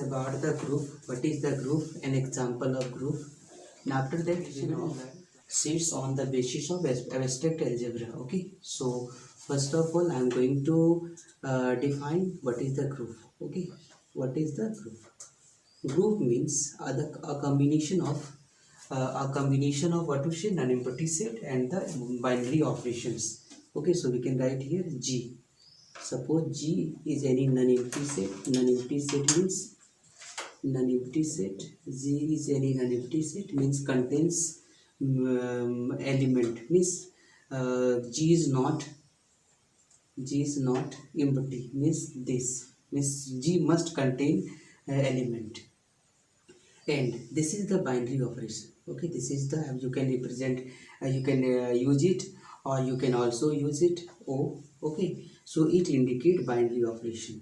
about the group. What is the group? An example of group. And after that, we will sets on the basis of abstract algebra. Okay. So first of all, I am going to define what is the group. Okay. What is the group? Group means a combination of what to say, non-empty set and the binary operations. Okay. So we can write here G. Suppose G is any non-empty set. Non-empty set means non-empty set. G is any non-empty set means contains element means G is not empty means this means G must contain element, and this is the binary operation. Okay, this is the you can represent you can use it, or you can also use it O. Okay, so it indicate binary operation.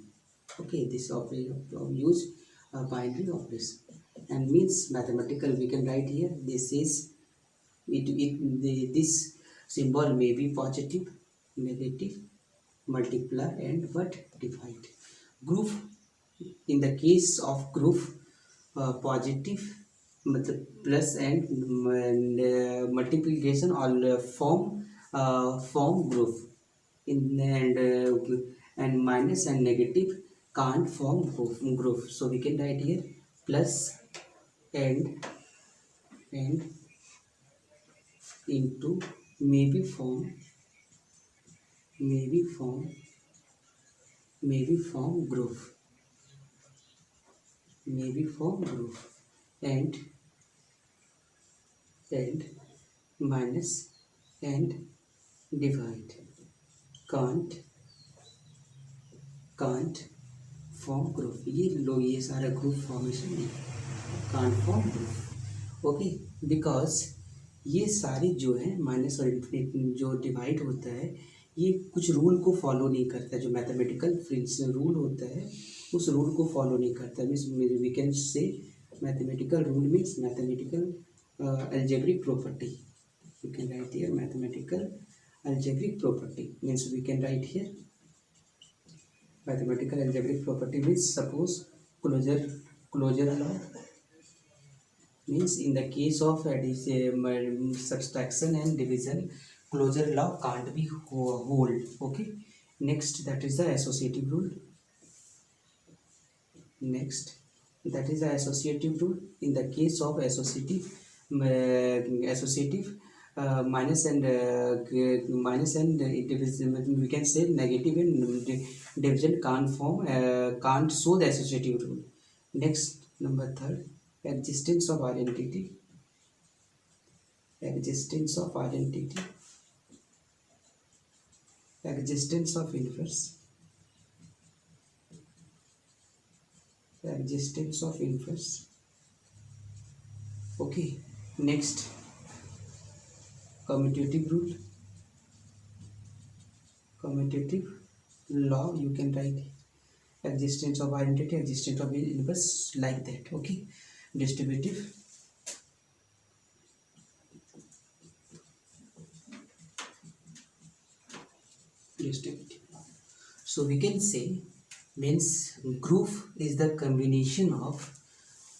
Okay, this operation use binary operation and means mathematical. We can write here this is this symbol may be positive, negative, multiply and what divide. Group, in the case of group, positive मतलब plus and multiplication all form group in and minus and negative can't form group. So we can write here plus and into maybe form group and minus and divide can't form group. ये लो ये सारा group formation है, can't form group. Okay, because ये सारी जो है minus और infinite जो डिवाइड होता है ये कुछ रूल को फॉलो नहीं करता. जो मैथमेटिकल रूल होता है उस रूल को फॉलो नहीं करता. Means we can say mathematical rule means mathematical algebraic property. You can write here mathematical algebraic property means we can write here mathematical algebraic property means suppose closure law means in the case of subtraction and division closure law can't be whole. Okay, next that is the associative rule. Next that is the associative rule. In the case of associative minus and division, we can say negative and division can't show the associative rule. Next, number third, existence of identity, existence of inverse, existence of inverse. Okay, next, commutative rule, commutative law. You can write existence of identity, existence of inverse like that. Okay, distributive, so we can say means group is the combination of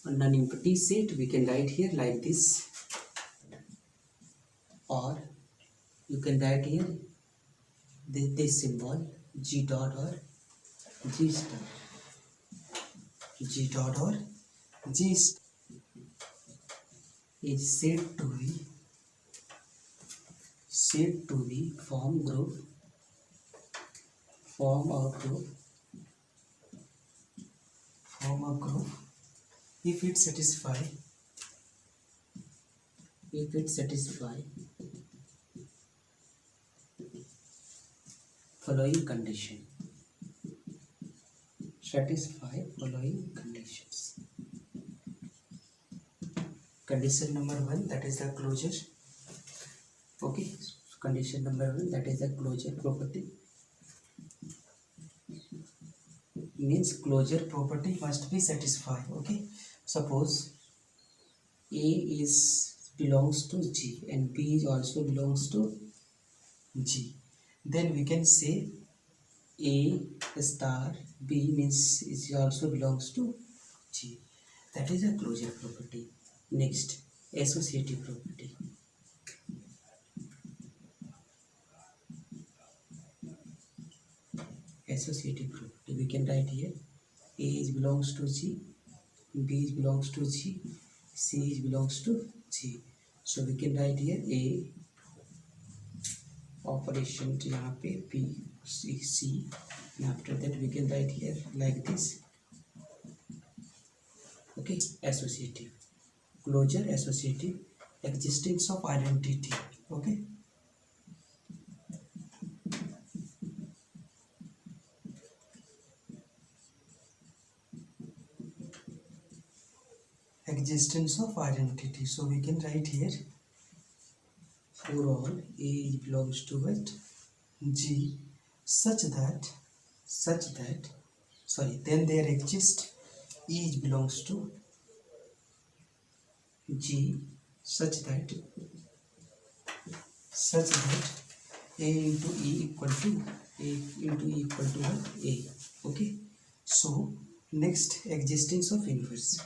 a non-empty set. We can write here like this, or you can write here this symbol G dot or G star, G dot or G star is said to be form a group if it satisfy following condition. Satisfy following conditions. Condition number 1, that is the closure. Okay, so condition number 1, that is the closure property. Means closure property must be satisfied. Okay, suppose A is belongs to G and B is also belongs to G, then we can say A star B means is also belongs to G. That is a closure property. Next, associative property. Associative property. We can write here A is belongs to G, B is belongs to G, C is belongs to G. So we can write here A operation यहाँ पे B C and after that we can write here like this. Okay, associative, closure, associative, existence of identity. Okay, existence of identity. So we can write here for all A belongs to it G such that then there exists E belongs to G such that A into E equal to what? A. Okay, so next, existence of inverse.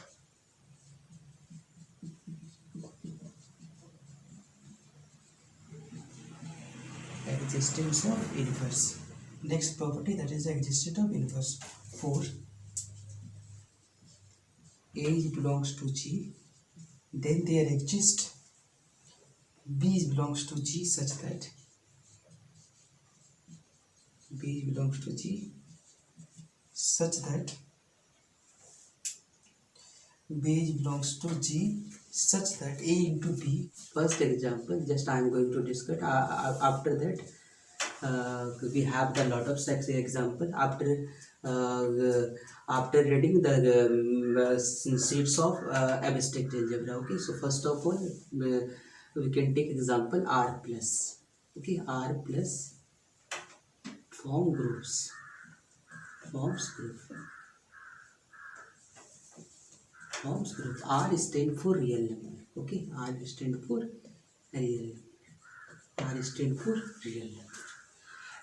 Existence of inverse. Next property, that is the existence of inverse. For A belongs to G, then there exists B belongs to G such that B belongs to G such that B belongs to G such that A into B. First example, just I am going to discuss. After that, we have the lot of such example. After reading the seeds of abstract algebra. Okay, so first of all, we can take example R plus. Okay, R plus forms group. R stand for real number. Okay, R stand for real number.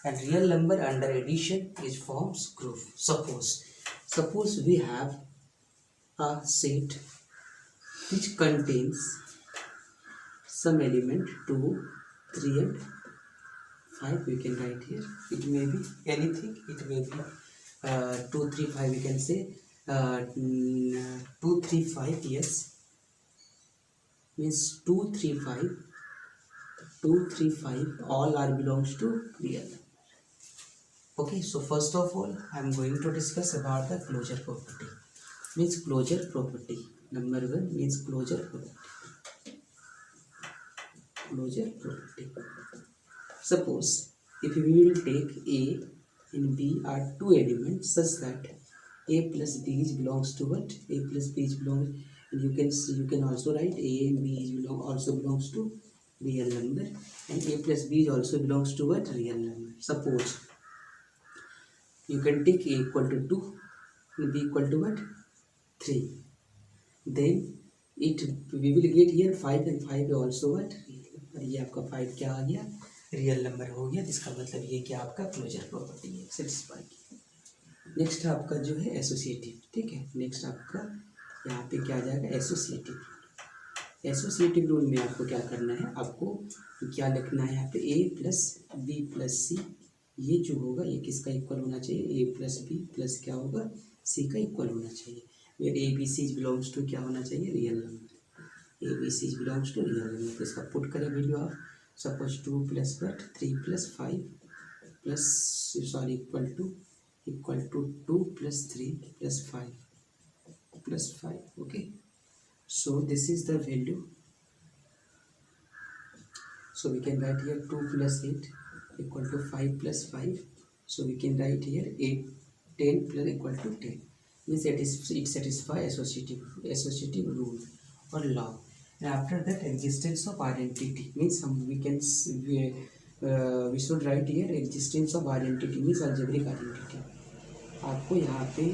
And real number under addition is forms group. Suppose we have a set which contains some element 2, 3 and 5. We can write here. It may be anything. It may be 2, 3, 5. We can say 2, 3, 5. Yes, means 2, 3, 5. All are belongs to real number. Okay, so first of all, I am going to discuss about the closure property. Means closure property. Number 1 means closure property. Suppose if we will take A and B are two elements such that A plus B belongs to what? A plus B belongs, and you can also write A and B also belongs to real number, and A plus B also belongs to what? Real number. Suppose you can take A equal to 2 and B equal to what? 3. Then we will get here 5 and 5 also what? ये आपका 5 क्या आ गया? Real number हो गया. जिसका मतलब ये क्या आपका क्लोजर प्रॉपर्टी है, सेटिस्फाई की. नेक्स्ट आपका जो है एसोसिएटिव. ठीक है, नेक्स्ट आपका यहाँ पे क्या आ जाएगा? एसोसिएटिव रूल में आपको क्या करना है? आपको क्या लिखना है यहाँ पे? A प्लस बी प्लस सी. ये जो होगा ये किसका इक्वल होना चाहिए? A प्लस बी प्लस क्या होगा? C का इक्वल होना चाहिए. Where A B C belongs to क्या होना चाहिए? Real number. A B C belongs to real number. तो इसका पुट करें वैल्यू आप. Suppose 2 plus 3 plus 5 plus sorry equal to 2 plus 3 plus 5. Okay, so this is the value. So we can write here 2 plus 8 equal to 5 plus 5. So we can write here 10 plus equal to 10. Means it satisfies associative rule or law. And after that, existence of identity means we should write here existence of identity means algebraic identity. आपको यहाँ पे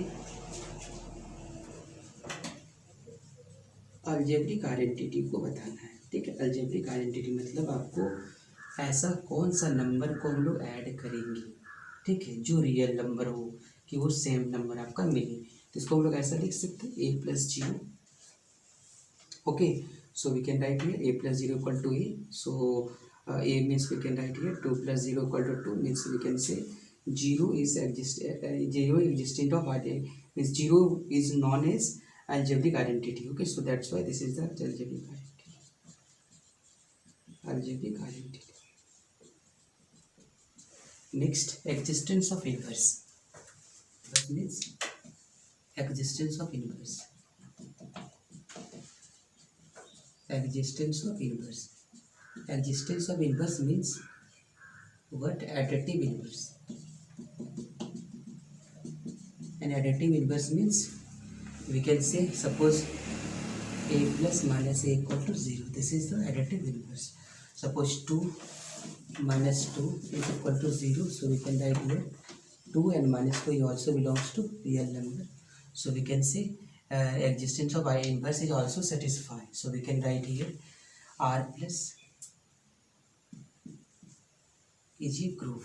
algebraic identity को बताना है. ठीक है, algebraic identity मतलब आपको ऐसा कौन सा नंबर को हम लोग ऐड करेंगे, ठीक है, जो रियल नंबर हो, कि वो सेम नंबर आपका मिले. तो इसको हम लोग ऐसा लिख सकते हैं a plus zero. Okay, so we can write here a plus 0 equal to a. So a means we can write here 2 plus 0 equal to 2, means we can say 0 is existent of identity, means 0 is known as algebraic identity. Okay, so that's why this is the algebraic identity. Next, existence of inverse. That means existence of inverse. Existence of inverse. Existence of inverse means what? Additive inverse. And additive inverse means we can say, suppose a plus minus a equal to 0. This is the additive inverse. Suppose 2 minus 2 is equal to 0. So we can write here 2 and minus 2 also belongs to real number. So we can say existence of I inverse is also satisfied. So we can write here R plus is a group.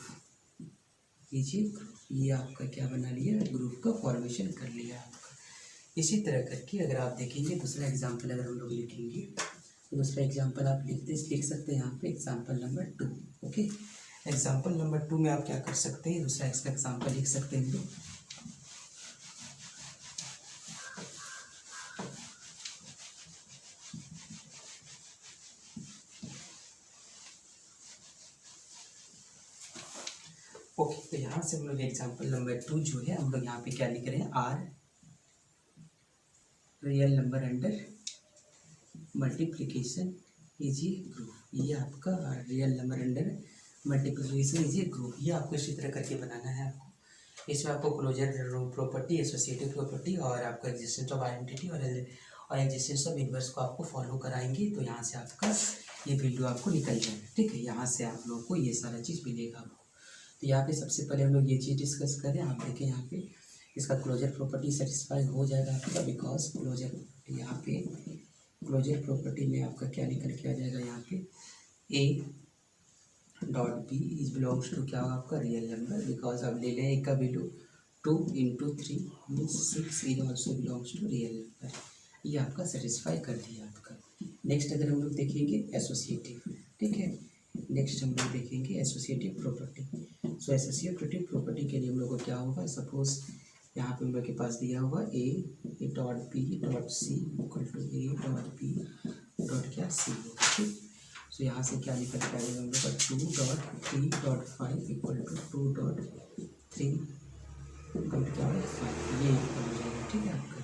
ये आपका क्या बना लिया? Group का formation कर लिया आपका. इसी तरह करके अगर आप देखेंगे दूसरा एग्जाम्पल अगर हम लोग लिखेंगे तो दूसरा एग्जाम्पल आप लिख सकते हैं यहाँ पे example number 2. Okay, example number 2 में आप क्या कर सकते हैं? दूसरा इसका एग्जाम्पल लिख सकते हैं लोग. ओके, तो यहाँ से हम लोग एग्जाम्पल नंबर 2 जो है हम लोग यहाँ पे क्या लिख रहे हैं? R real number under multiplication is a group. ये आपका real number under multiplication is a group. ये आपको इसी तरह करके बनाना है आपको. इसमें आपको क्लोजर प्रॉपर्टी, एसोसिएटिव प्रॉपर्टी और आपका एग्जिस्टेंस ऑफ आइडेंटिटी और एग्जिस्टेंस ऑफ इनवर्स को आपको फॉलो कराएंगे. तो यहाँ से आपका ये वैल्यू आपको निकल जाएगा. ठीक है, यहाँ से आप लोगों को ये सारा चीज़ मिलेगा आपको. तो यहाँ पे सबसे पहले हम लोग ये चीज़ डिस्कस करें. आप देखें यहाँ पे इसका क्लोजर प्रॉपर्टी सेटिस्फाई हो जाएगा आपका, बिकॉज क्लोजर यहाँ पे क्लोजर प्रॉपर्टी में आपका क्या निकल के आ जाएगा? यहाँ पे A dot B is belongs to क्या होगा आपका? Real number. बिकॉज आप ले लें ए का value 2 into 3 means 6 is also belongs to real number. ये आपका सेटिस्फाई कर दिया आपका. नेक्स्ट अगर हम लोग देखेंगे एसोसिएटिव. ठीक है, नेक्स्ट हम लोग देखेंगे एसोसिएटिव प्रॉपर्टी. सो एसोसिएटिव प्रॉपर्टी के लिए हम लोग को क्या होगा? सपोज यहाँ पे हम लोग के पास दिया हुआ A dot B dot C equal to A dot B dot क्या सी होगा. ठीक, सो यहाँ से क्या निकल के आएगा हम लोग का 2.3.5 इक्वल टू 2.3 क्या है 5. ये इक्वल हो जाएगा. ठीक है आपका.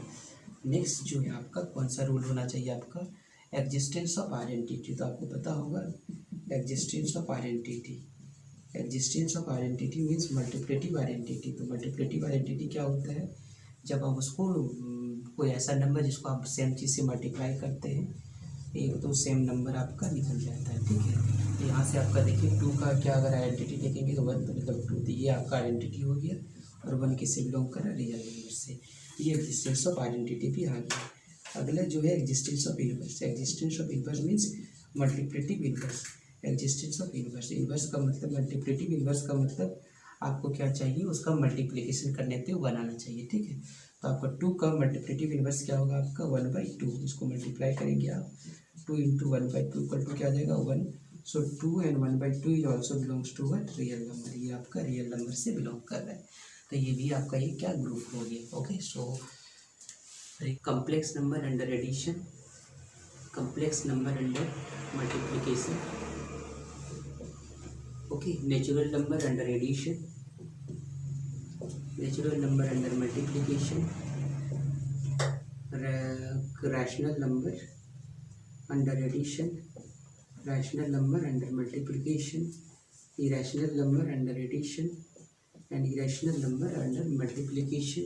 नेक्स्ट जो है आपका कौन सा रूल होना चाहिए? आपका एग्जिस्टेंस ऑफ आइडेंटिटी. तो आपको पता होगा existence of identity. Existence of identity means multiplicative identity. तो मल्टीप्लेटिव आइडेंटिटी क्या होता है? जब आप उसको कोई ऐसा नंबर जिसको आप सेम चीज़ से मल्टीप्लाई करते हैं एक तो सेम नंबर आपका निकल जाता है. ठीक है, तो यहाँ से आपका देखिए 2 का क्या अगर आइडेंटिटी देखेंगे तो 1 मतलब 2. तो ये आपका आइडेंटिटी हो गया और 1 किससे बिलोंग कर रहा है? रियल नंबर से. ये एग्जिस्टेंस ऑफ आइडेंटिटी भी आ गया. अगला जो है existence of inverse. Existence of inverse means multiplicative inverse. Existence of inverse. Inverse का मतलब मल्टीप्लेटिव. इनवर्स का मतलब आपको क्या चाहिए? उसका मल्टीप्लिकेशन करने पे बनाना चाहिए. ठीक है, तो आपका 2 का मल्टीप्लेटिव इनवर्स क्या होगा आपका? 1/2. इसको मल्टीप्लाई करेंगे आप 2 into 1/2 इक्वल टू क्या आ जाएगा? 1. So 2 and 1/2 is also belongs to what? Real number. ये आपका रियल नंबर से बिलोंग कर रहा है. तो ये भी आपका ये क्या ग्रुप हो गया. Okay, so complex number under addition, complex number under multiplication. Okay, natural number under addition, natural number under multiplication, rational number under addition, rational number under multiplication, irrational number under addition and irrational number under multiplication.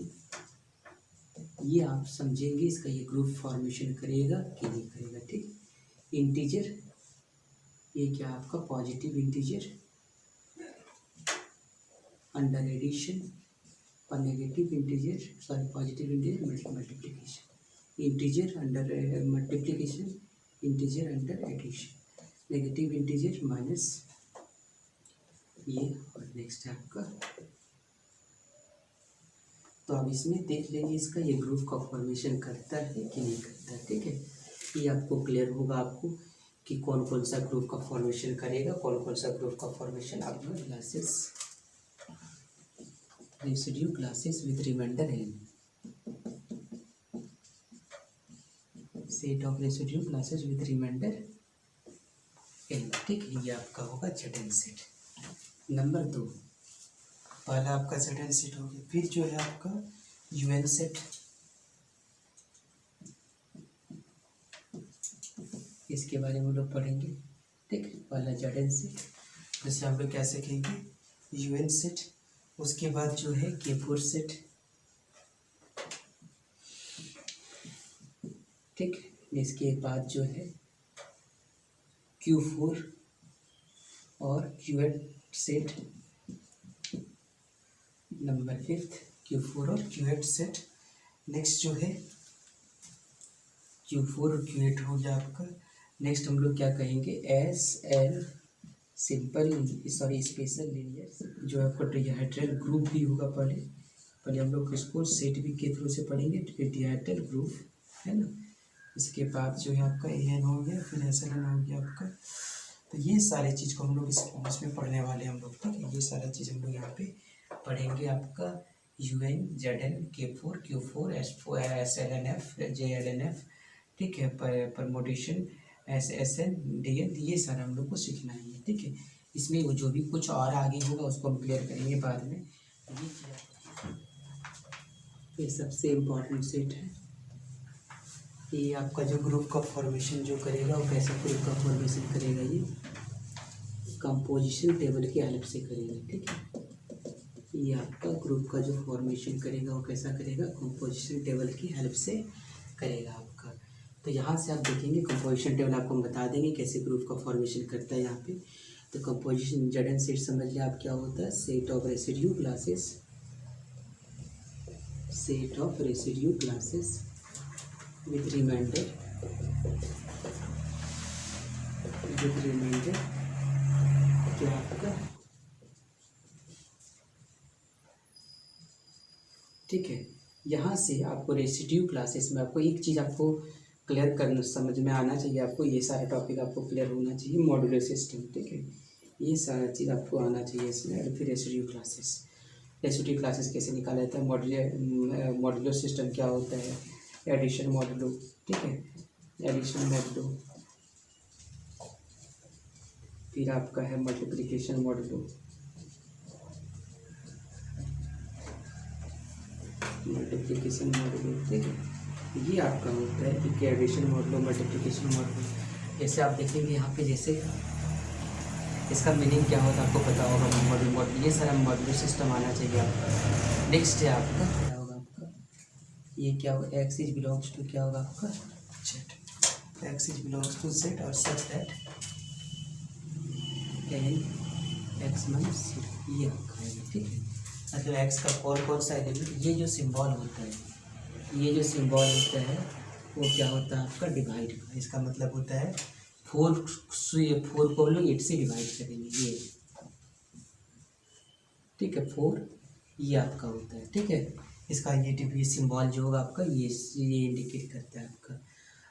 ये आप समझेंगे इसका ये group formation करेगा कि नहीं करेगा. ठीक, इंटीजर ये क्या आपका पॉजिटिव इंटीजर अंडर एडिशन और negative integer positive integer multiplication. Integer under multiplication, integer under addition, negative integer minus ये. और नेक्स्ट है आपका तो अब इसमें देख लेंगे इसका ये ग्रुप का फॉर्मेशन करता है कि नहीं करता है। ठीक है, ये आपको क्लियर होगा आपको कि कौन कौन सा ग्रुप का फॉर्मेशन करेगा, कौन कौन सा ग्रुप का फॉर्मेशन आपको classes residue classes with remainder N, set of residue classes with remainder N. ठीक है, ये आपका होगा ZN सेट। नंबर 2, पहला आपका ZN सेट हो गया। फिर जो है आपका UN सेट, इसके बारे में हम लोग पढ़ेंगे। ठीक है, पहला ZN सेट, जैसे हम लोग क्या सीखेंगे UN सेट, उसके बाद जो है K4 सेट। ठीक, इसके बाद जो है Q4 और Q8 सेट। नंबर 5 Q4 और Q8 सेट। नेक्स्ट जो है Q4 और Q8 हो गया आपका। नेक्स्ट हम लोग क्या कहेंगे SL सिंपल स्पेशल लीनियर, जो आपका ट्राइहेड्रल ग्रुप भी होगा। पहले हम लोग इसको सेट भी के थ्रू से पढ़ेंगे, ट्राइहेड्रल ग्रुप है ना। इसके बाद जो है आपका AN हो गया, फिर SLN हो गया आपका। तो ये सारी चीज़ को हम लोग इसमें पढ़ने वाले हैं हम लोग। ठीक है, ये सारा चीज़ हम लोग यहाँ पे पढ़ेंगे। आपका UN ZN K4 Q4 S4 SLNF JLNF। ठीक है, परमोटेशन SSN DN, ये सारा हम लोग को सीखना है। ठीक है, इसमें वो जो भी कुछ और आगे होगा उसको हम क्लियर करेंगे बाद में। ये सबसे इम्पोर्टेंट सेट है। ये आपका जो ग्रुप का फॉर्मेशन जो करेगा वो कैसे ग्रुप का फॉर्मेशन करेगा, ये कंपोजिशन टेबल की हेल्प से करेगा। ठीक है, ये आपका ग्रुप का जो फॉर्मेशन करेगा वो कैसा करेगा, कंपोजिशन टेबल की हेल्प से करेगा आपका। तो यहाँ से आप देखेंगे कंपोजिशन टेबल आपको हम बता देंगे कैसे ग्रुप का फॉर्मेशन करता है यहाँ पे। तो कंपोजिशन ZN सेट समझ लिया आप क्या होता है, set of residue classes, set of residue classes with remainder क्या आपका। ठीक है, यहाँ से आपको रेसिड्यू क्लासेस में आपको एक चीज़ आपको क्लियर करना समझ में आना चाहिए। आपको ये सारा टॉपिक आपको क्लियर होना चाहिए, मॉड्यूलर सिस्टम। ठीक है, ये सारा चीज़ आपको आना चाहिए इसमें। और फिर रेसिड्यू क्लासेस कैसे निकाला जाता है, मॉड्यूलर सिस्टम क्या होता है, एडिशन मॉडुलो। ठीक है, एडिशन मॉडुलो। फिर आपका है मल्टीप्लिकेशन मॉडुलो, ठीक है, ये आपका होता है कि एडिशन मॉडुलो, मल्टीप्लिकेशन मॉडुलो। जैसे आप देखेंगे यहाँ पे, जैसे इसका मीनिंग क्या होता है आपको पता होगा, मॉडुलो। ये सारा मॉडुलर सिस्टम आना चाहिए आपका। नेक्स्ट है आपका क्या होगा, आपका ये क्या होगा, X इज बिलोंग्स टू क्या होगा आपका Z, X is belongs to Z और सच दैट X माइनस ये आपका है। ठीक है, मतलब X का कौन सा एलिमेंट, ये जो सिंबल होता है, ये जो सिंबल होता है वो क्या होता है आपका डिवाइड का। इसका मतलब होता है 4 को लोग 8 से डिवाइड करेंगे, ये। ठीक है, 4 ये आपका होता है। ठीक है, इसका ये सिंबल जो होगा आपका ये इंडिकेट करता है आपका।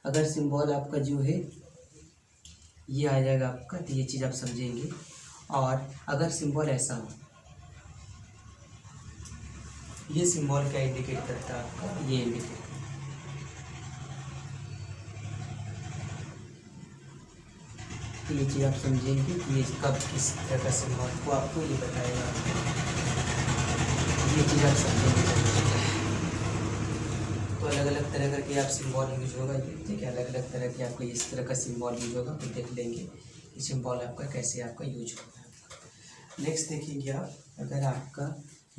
अगर सिंबल आपका जो है ये आ जाएगा आपका, तो ये चीज़ आप समझेंगे। और अगर सिंबल ऐसा हो, ये सिंबल क्या इंडिकेट करता है आपका, ये इंडिकेट, तो ये चीज़ आप समझेंगे कि ये कब किस तरह का सिंबल को आपको ये बताएगा, ये चीज़ आप समझेंगे। तो अलग अलग तरह करके आप सिंबल यूज होगा ये। ठीक है, अलग अलग तरह के आपको इस तरह का सिंबल यूज होगा, तो देख लेंगे कि सिंबल आपका कैसे आपका यूज होगा। नेक्स्ट देखेंगे आप, अगर आपका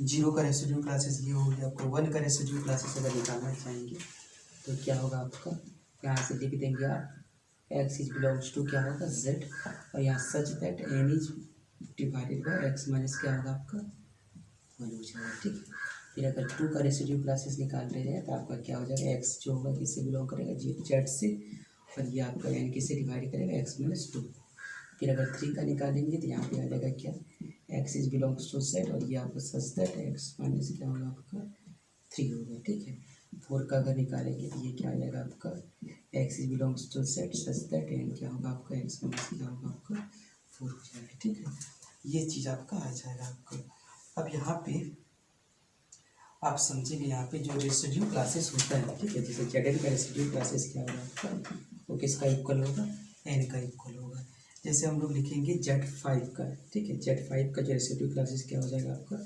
0 का रेसिड्यू क्लासेस ये हो गया, आपको 1 का रेसिड्यू क्लासेस अगर निकालना चाहेंगे तो क्या होगा आपका, यहाँ से लिख देंगे आप X इज बिलोंग्स टू क्या होगा Z, और यहाँ सच that N is divided by X minus क्या होगा आपका 1 हो जाएगा। ठीक, फिर अगर 2 का रेसिड्यू क्लासेस निकाल रहे हैं तो आपका क्या हो जाएगा, X जो होगा किससे बिलोंग करेगा Z से, और ये आपका N किससे डिवाइड करेगा X माइनस 2। फिर अगर 3 का निकालेंगे तो यहाँ पे आ जाएगा क्या, X is belongs to Z, और ये आपका सच दैट X माइनस क्या होगा आपका 3 होगा, ठीक है। 4 का अगर निकालेंगे तो ये क्या आ जाएगा आपका x is belongs to set such that n क्या होगा आपका x माइनस क्या होगा आपका 4 हो जाएगा, ठीक है। ये चीज़ आपका आ जाएगा आपका। अब यहाँ पे आप समझेंगे, यहाँ पे जो रेसिड्यू क्लासेस होता है, ठीक है, जैसे जेड का रेसिड्यू क्लासेस क्या होगा आपका, वो किसका इक्वल होगा, n का इक्वल होगा। जैसे हम लोग लिखेंगे Z5 का, ठीक है, Z5 का जो रेसिड्यू क्लासेस क्या हो जाएगा आपका,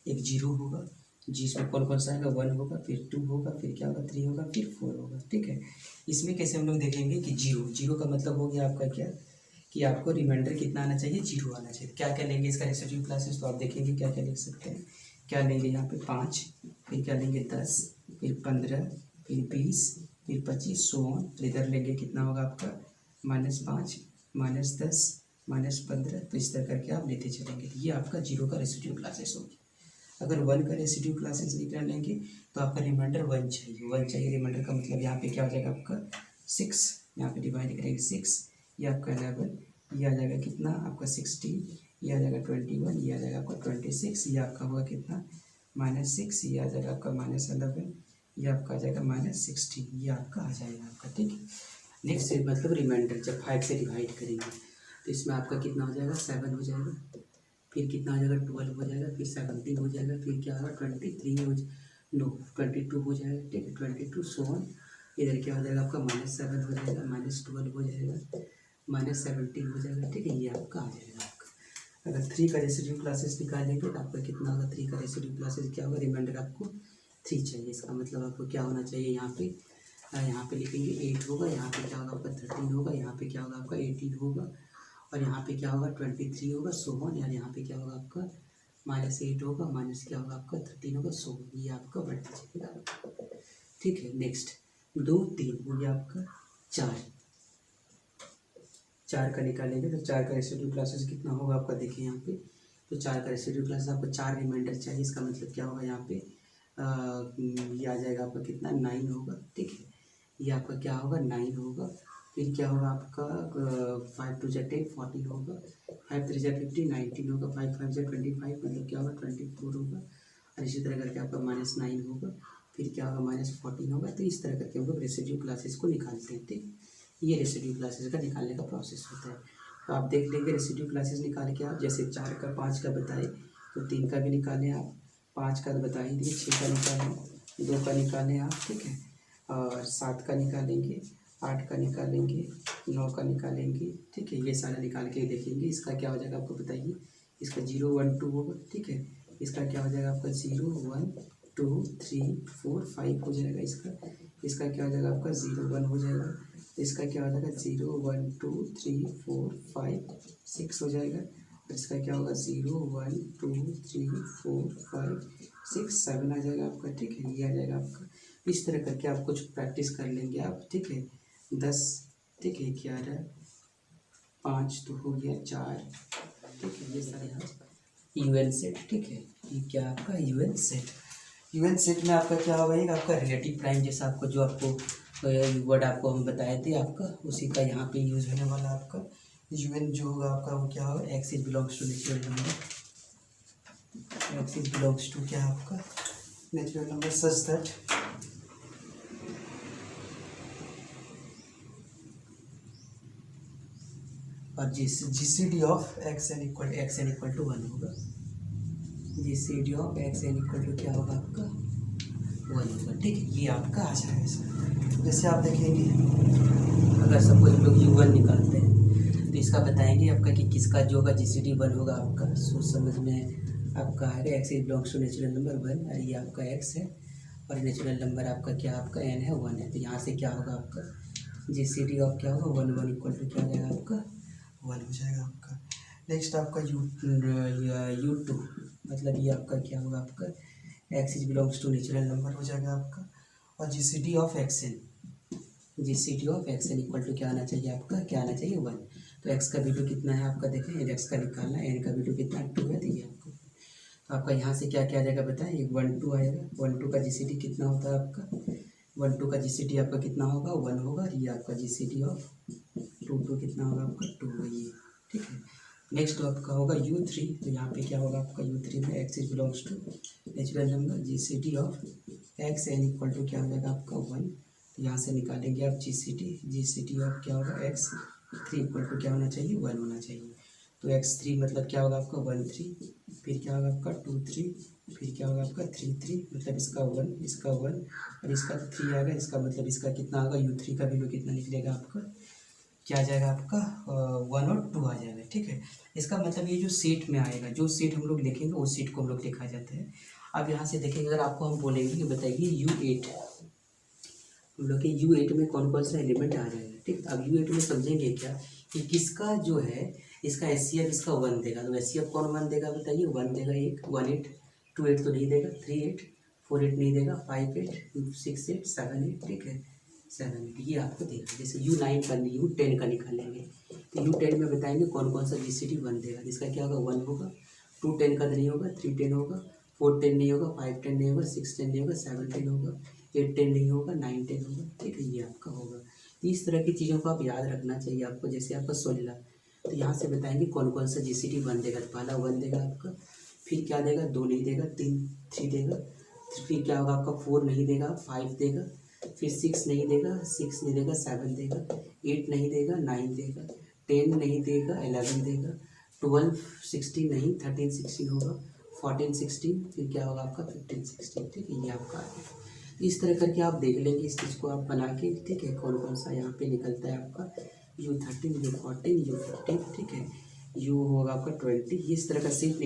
एक 0 होगा, जिसमें कौन कौन सा आएगा, 1 होगा, फिर 2 होगा, फिर क्या होगा 3 होगा, फिर 4 होगा, ठीक है। इसमें कैसे हम लोग देखेंगे कि 0 का मतलब हो गया आपका क्या, कि आपको रिमाइंडर कितना आना चाहिए, 0 आना चाहिए। क्या क्या लेंगे इसका रेसिड्यू क्लासेस, तो आप देखेंगे क्या क्या लिख सकते हैं। क्या लेंगे यहाँ पे 5, फिर क्या लेंगे 10, फिर 15, फिर 20, फिर 25, 100। तो इधर लेंगे कितना होगा आपका -5, -10, -15। तो इस तरह करके आप लेते चलेंगे। ये आपका 0 का रेसिड्यू क्लासेस होगी। अगर 1 का रेसिड्यू क्लासेस निकाल लेंगे तो आपका रिमाइंडर 1 चाहिए, 1 चाहिए। रिमाइंडर का मतलब यहाँ पे क्या हो जाएगा आपका 6, यहाँ पे डिवाइड करेंगे 6, ये आपका 11, ये आ जाएगा कितना आपका 16, ये आ जाएगा 21, ये आ जाएगा आपका 26, ये आपका होगा कितना -6, ये आ जाएगा आपका -11, ये आपका आ जाएगा -16, ये आपका आ जाएगा आपका, ठीक है। नेक्स्ट मतलब रिमाइंडर जब 5 से डिवाइड करेंगे तो इसमें आपका कितना हो जाएगा 7 हो जाएगा, फिर कितना हो जाएगा 12 हो जाएगा, फिर 17 हो जाएगा, फिर क्या होगा 23 हो 22 हो जाएगा, ठीक है, 22 1। इधर क्या हो जाएगा आपका -7 हो जाएगा, -12 हो जाएगा, -17 हो जाएगा, ठीक है। ये आपका आ जाएगा आपका। अगर 3 का रेसिड्यू क्लासेस निकालेंगे तो आपका कितना होगा, 3 का रेसिड्यू क्लासेस क्या होगा, रिमाइंडर आपको 3 चाहिए। इसका मतलब आपको क्या होना चाहिए, यहाँ पे लिखेंगे 8 होगा, यहाँ पे क्या होगा आपका 13 होगा, यहाँ पे क्या होगा आपका 18 होगा, और यहाँ पे क्या होगा 23 होगा, 100। यार यहाँ पे क्या होगा आपका -8 होगा, माइनस क्या होगा आपका 13 होगा, 100। ये आपका बढ़ते चलेगा, ठीक है। नेक्स्ट 2 3 हो गया आपका 4 का निकालेंगे तो 4 का रेसिड्यू क्लासेस कितना होगा आपका, देखिए यहाँ पे। तो 4 का रेसिड्यू क्लासेस आपको 4 रिमाइंडर चाहिए। इसका मतलब क्या होगा, यहाँ पे ये आ जाएगा आपका कितना 9 होगा, ठीक है। ये आपका क्या होगा 9 होगा। फिर क्या होगा आपका 5 2 जा 10 14 होगा, 5 3 जा 50 19 होगा, 5 5 जा 25 मतलब क्या होगा 24 होगा, और इसी तरह करके आपका -9 होगा, फिर क्या होगा -14 होगा। तो इस तरह करके हम लोग रेसिड्यू क्लासेस को निकालते हैं, ठीक। ये रेसिड्यू क्लासेस का निकालने का प्रोसेस होता है। तो आप देख लेंगे रेसिड्यू क्लासेस निकाल के, आप जैसे 4 का 5 का बताए तो 3 का भी निकालें आप, 5 का बता ही दिए, 6 का निकालें, 2 का निकालें आप, ठीक है, और 7 का निकालेंगे, 8 का निकालेंगे, 9 का निकालेंगे, ठीक है। ये सारा निकाल के देखेंगे इसका क्या हो जाएगा आपको बताइए। इसका 0 1 2 होगा, ठीक है। इसका क्या हो जाएगा आपका 0 1 2 3 4 5 हो जाएगा। इसका क्या हो जाएगा आपका 0 1 हो जाएगा। इसका क्या हो जाएगा 0 1 2 3 4 5 6 हो जाएगा। और इसका क्या होगा 0 1 2 3 4 5 6 7 आ जाएगा आपका, ठीक है। ये आ जाएगा आपका। इस तरह करके आप कुछ प्रैक्टिस कर लेंगे आप, ठीक है। 10, ठीक है, 11 5 तो हो गया 4, ठीक है। ये सारे यहाँ यूएन सेट, ठीक है। ये क्या आपका यूएन सेट में आपका क्या होगा, एक आपका रिलेटिव प्राइम जैसा आपको जो आपको वर्ड आपको हम बताए थे आपका, उसी का यहाँ पे यूज़ होने वाला आपका यूएन जो होगा आपका वो क्या होगा, X is belongs to natural number, X is belongs to क्या आपका नेचुरल नंबर सच दैट और GCD of X N equal to 1 होगा। GCD of X N equal to क्या होगा आपका 1 होगा, ठीक है। ये आपका आ जाएगा सर। जैसे आप देखेंगे अगर सपोज हम लोग U1 निकालते हैं तो इसका बताएंगे आपका कि किसका जो होगा जीसीडी 1 होगा आपका। सोच समझ में आपका आएगा X is belongs to natural number 1, और ये आपका एक्स है और नेचुरल नंबर आपका क्या आपका n है 1 है। तो यहाँ से क्या होगा आपका जीसीडी ऑफ क्या होगा 1 1 इक्वल टू क्या हो जाएगा आपका 1 हो जाएगा आपका। नेक्स्ट आपका U2 मतलब ये आपका क्या होगा आपका X is belongs to natural number हो जाएगा आपका। और GCD of X N equal to क्या आना चाहिए आपका, क्या आना चाहिए 1। तो एक्स का वैल्यू कितना है आपका देखें, एक्स का निकालना है, एन का वैल्यू कितना 2 है, तो ये आपको। तो आपका यहाँ से क्या क्या आ जाएगा बताएं, एक 1 2 आएगा। 1 2 का जीसीडी कितना होता है आपका, 1 2 का जीसीडी आपका कितना होगा 1 होगा, और ये आपका जीसीडी ऑफ 2 2 कितना होगा आपका 2 होगा, ये ठीक है। नेक्स्ट आपका होगा U3, तो यहाँ पे क्या होगा आपका U3 में X is belongs to natural number, GCD of X N equal to क्या हो जाएगा आपका 1। तो यहाँ से निकालेंगे आप जी सी टी ऑफ क्या होगा x3 इक्वल टू क्या होना चाहिए 1 होना चाहिए। तो x3 मतलब क्या होगा आपका 1 3, फिर क्या होगा आपका 2 3, फिर क्या होगा आपका 3 3, मतलब इसका 1 इसका 1 और इसका 3 आएगा। इसका मतलब इसका कितना होगा u3 का वैल्यू कितना निकलेगा आपका, क्या आ जाएगा आपका 1 और 2 आ जाएगा। ठीक है, इसका मतलब ये जो सीट में आएगा, जो सीट हम लोग लिखेंगे वो सीट को हम लोग लिखा जाता है। अब यहाँ से देखेंगे, अगर आपको हम बोलेंगे कि बताइए U8, हम लोग के U8 में कौन कौन सा एलिमेंट आ जाएगा। ठीक, अब U8 में समझेंगे क्या कि किसका जो है इसका HCF इसका 1 देगा। तो HCF कौन 1 देगा बताइए, 1 देगा, एक 1 8, 2 8 तो नहीं देगा, 3 8, 4 8 नहीं देगा, 5 8, 6 8, 7 8, ठीक है 7 8, ये आपको देगा। जैसे U9 का U10 का निकालेंगे तो U10 में बताएंगे कौन कौन सा GCD 1 देगा। जिसका क्या होगा 1 होगा, 2 10 का नहीं होगा, 3 10 होगा, 4 10 नहीं होगा, 5 10 नहीं होगा, 6 10 नहीं होगा, 7 10 होगा, 8 10 नहीं होगा, 9 10 होगा। ठीक है, ये आपका होगा। तो इस तरह की चीज़ों को आप याद रखना चाहिए आपको। जैसे आपका 16, तो यहाँ से बताएंगे कौन कौन सा GCD 1 देगा। तो पहला 1 देगा आपका, फिर क्या देगा 2 नहीं देगा, 3 देगा, फिर क्या होगा आपका 4 नहीं देगा, 5 देगा, फिर 6 नहीं देगा, 6 नहीं देगा, 7 देगा, 8 नहीं देगा, 9 देगा, 10 नहीं देगा, 11 देगा, 12 16 नहीं, 13 16 होगा, 14 16, फिर क्या होगा आपका 15 16। ठीक है, ये आपका आ गया। इस तरह करके आप देख लेंगे इस चीज़ को आप बना के। ठीक है, कौन कौन सा यहाँ पे निकलता है आपका U13 U14 U15, ठीक है, U होगा आपका 20, इस तरह का सीट